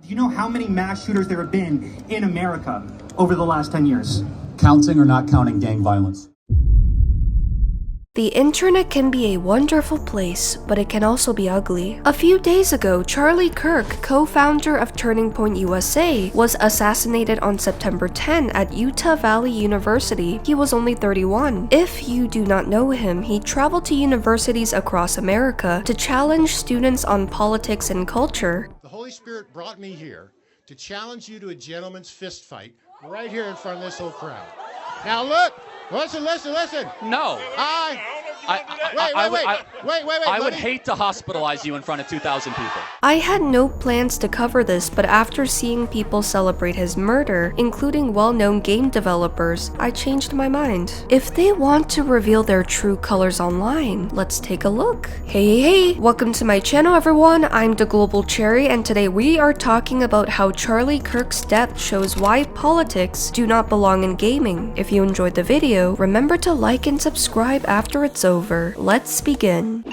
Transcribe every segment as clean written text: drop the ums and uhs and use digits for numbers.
Do you know how many mass shooters there have been in America over the last 10 years? Counting or not counting gang violence? The internet can be a wonderful place, but it can also be ugly. A few days ago, Charlie Kirk, co-founder of Turning Point USA, was assassinated on September 10 at Utah Valley University. He was only 31. If you do not know him, he traveled to universities across America to challenge students on politics and culture. The Holy Spirit brought me here to challenge you to a gentleman's fist fight right here in front of this whole crowd. Now look! Listen! No. Wait, I would hate to hospitalize you in front of 2,000 people. I had no plans to cover this, but after seeing people celebrate his murder, including well-known game developers, I changed my mind. If they want to reveal their true colors online, let's take a look. Hey, welcome to my channel everyone, I'm the globalcherry, and today we are talking about how Charlie Kirk's death shows why politics do not belong in gaming. If you enjoyed the video, remember to like and subscribe after it's over. Let's begin.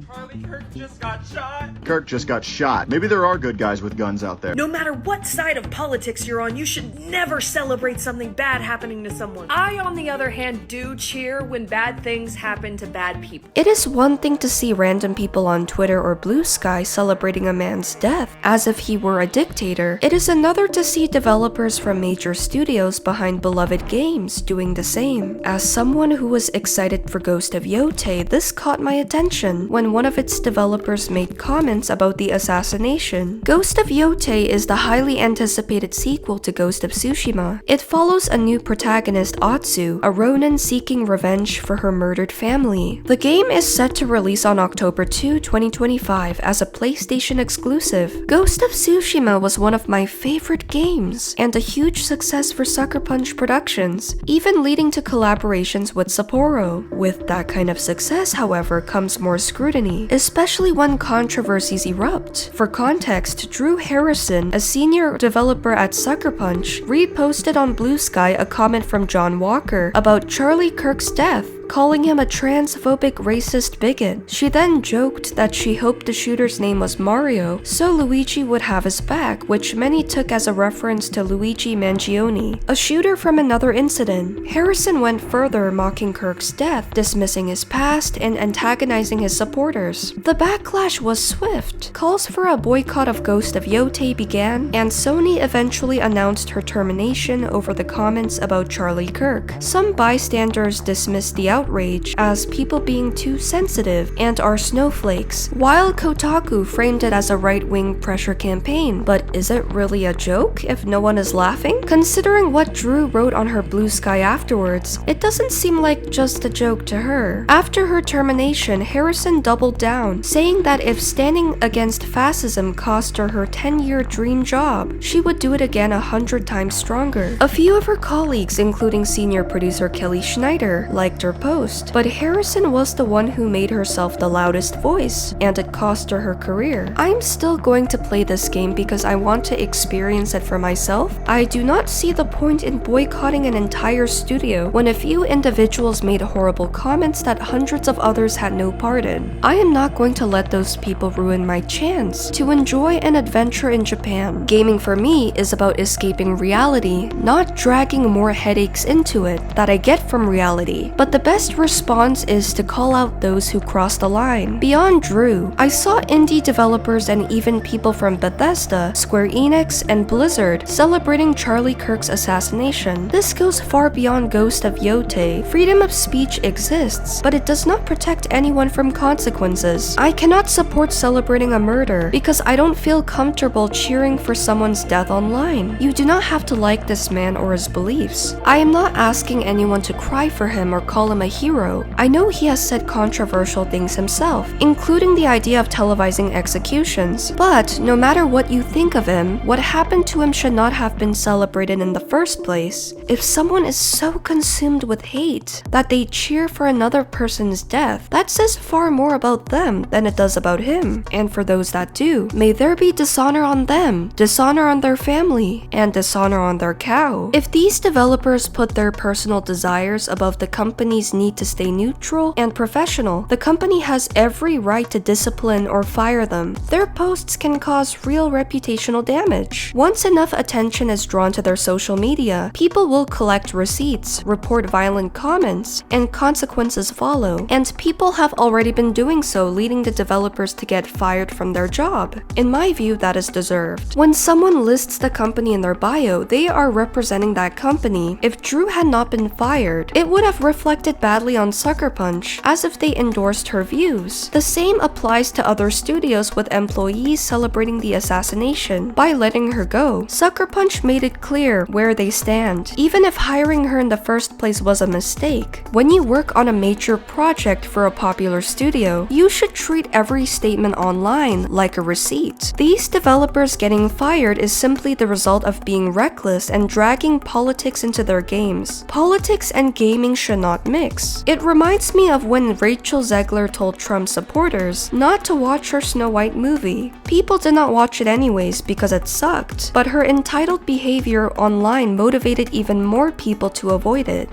Charlie Kirk just got shot. Kirk just got shot. Maybe there are good guys with guns out there. No matter what side of politics you're on, you should never celebrate something bad happening to someone. I, on the other hand, do cheer when bad things happen to bad people. It is one thing to see random people on Twitter or Blue Sky celebrating a man's death as if he were a dictator. It is another to see developers from major studios behind beloved games doing the same. As someone who was excited for Ghost of Yotei, this caught my attention when one of its developers made comments about the assassination. Ghost of Yotei is the highly anticipated sequel to Ghost of Tsushima. It follows a new protagonist, Atsu, a ronin seeking revenge for her murdered family. The game is set to release on October 2, 2025 as a PlayStation exclusive. Ghost of Tsushima was one of my favorite games and a huge success for Sucker Punch Productions, even leading to collaborations with Sapporo. With that kind of success, however, comes more scrutiny, especially when controversies erupt. For context, Drew Harrison, a senior developer at Sucker Punch, reposted on Blue Sky a comment from John Walker about Charlie Kirk's death, calling him a transphobic racist bigot. She then joked that she hoped the shooter's name was Mario, so Luigi would have his back, which many took as a reference to Luigi Mangione, a shooter from another incident. Harrison went further, mocking Kirk's death, dismissing his past, and antagonizing his supporters. The backlash was swift. Calls for a boycott of Ghost of Yotei began, and Sony eventually announced her termination over the comments about Charlie Kirk. Some bystanders dismissed the outrage as people being too sensitive and are snowflakes, while Kotaku framed it as a right-wing pressure campaign. But is it really a joke if no one is laughing? Considering what Drew wrote on her Blue Sky afterwards, it doesn't seem like just a joke to her. After her termination, Harrison doubled down, saying that if standing against fascism cost her 10-year dream job, she would do it again 100 times stronger. A few of her colleagues, including senior producer Kelly Schneider, liked her post, but Harrison was the one who made herself the loudest voice, and it cost her career. I'm still going to play this game because I want to experience it for myself. I do not see the point in boycotting an entire studio when a few individuals made horrible comments that hundreds of others had no part in. I am not going to let those people ruin my chance to enjoy an adventure in Japan. Gaming for me is about escaping reality, not dragging more headaches into it that I get from reality. But the best response is to call out those who cross the line. Beyond Drew, I saw indie developers and even people from Bethesda, Square Enix, and Blizzard celebrating Charlie Kirk's assassination. This goes far beyond Ghost of Yotei. Freedom of speech exists, but it does not protect anyone from consequences. I cannot support celebrating a murder because I don't feel comfortable cheering for someone's death online. You do not have to like this man or his beliefs. I am not asking anyone to cry for him or call him a hero. I know he has said controversial things himself, including the idea of televising executions. But no matter what you think of him, what happened to him should not have been celebrated in the first place. If someone is so consumed with hate that they cheer for another person's death, that says far more about them than it does about him. And for those that do, may there be dishonor on them, dishonor on their family, and dishonor on their cow. If these developers put their personal desires above the company's employees need to stay neutral and professional, the company has every right to discipline or fire them. Their posts can cause real reputational damage. Once enough attention is drawn to their social media, people will collect receipts, report violent comments, and consequences follow. And people have already been doing so, leading the developers to get fired from their job. In my view, that is deserved. When someone lists the company in their bio, they are representing that company. If Drew had not been fired, it would have reflected badly on Sucker Punch, as if they endorsed her views. The same applies to other studios with employees celebrating the assassination. By letting her go, Sucker Punch made it clear where they stand, even if hiring her in the first place was a mistake. When you work on a major project for a popular studio, you should treat every statement online like a receipt. These developers getting fired is simply the result of being reckless and dragging politics into their games. Politics and gaming should not mix. It reminds me of when Rachel Zegler told Trump supporters not to watch her Snow White movie. People did not watch it anyways because it sucked, but her entitled behavior online motivated even more people to avoid it.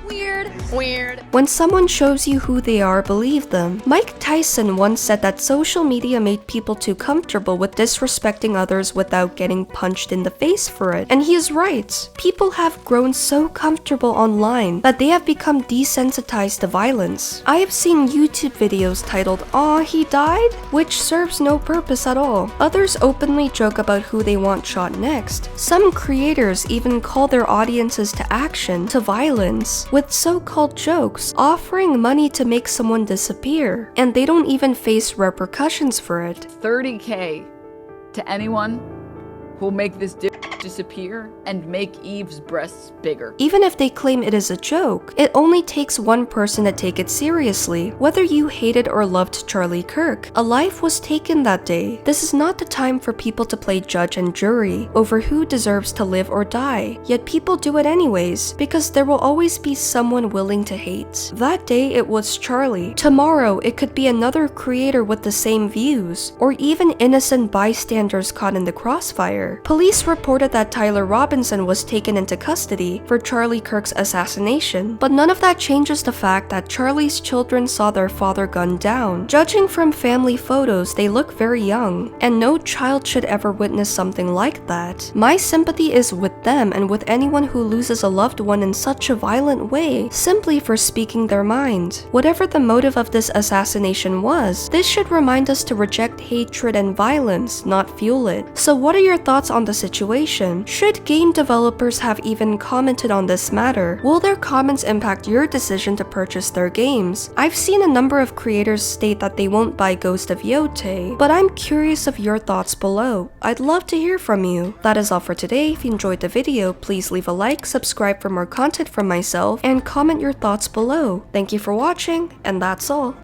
Weird. When someone shows you who they are, believe them. Mike Tyson once said that social media made people too comfortable with disrespecting others without getting punched in the face for it. And he is right. People have grown so comfortable online that they have become desensitized to violence. I have seen YouTube videos titled, "Aw, he died?" which serves no purpose at all. Others openly joke about who they want shot next. Some creators even call their audiences to action, to violence, with so-called jokes, offering money to make someone disappear, and they don't even face repercussions for it. 30K to anyone who'll make this disappear and make Eve's breasts bigger. Even if they claim it is a joke, it only takes one person to take it seriously. Whether you hated or loved Charlie Kirk, a life was taken that day. This is not the time for people to play judge and jury over who deserves to live or die. Yet people do it anyways, because there will always be someone willing to hate. That day it was Charlie. Tomorrow it could be another creator with the same views, or even innocent bystanders caught in the crossfire. Police reported that Tyler Robinson was taken into custody for Charlie Kirk's assassination, but none of that changes the fact that Charlie's children saw their father gunned down. Judging from family photos, they look very young, and no child should ever witness something like that. My sympathy is with them and with anyone who loses a loved one in such a violent way, simply for speaking their mind. Whatever the motive of this assassination was, this should remind us to reject hatred and violence, not fuel it. So what are your thoughts on the situation? Should game developers have even commented on this matter? Will their comments impact your decision to purchase their games? I've seen a number of creators state that they won't buy Ghost of Yotei, but I'm curious of your thoughts below. I'd love to hear from you. That is all for today. If you enjoyed the video, please leave a like, subscribe for more content from myself, and comment your thoughts below. Thank you for watching, and that's all.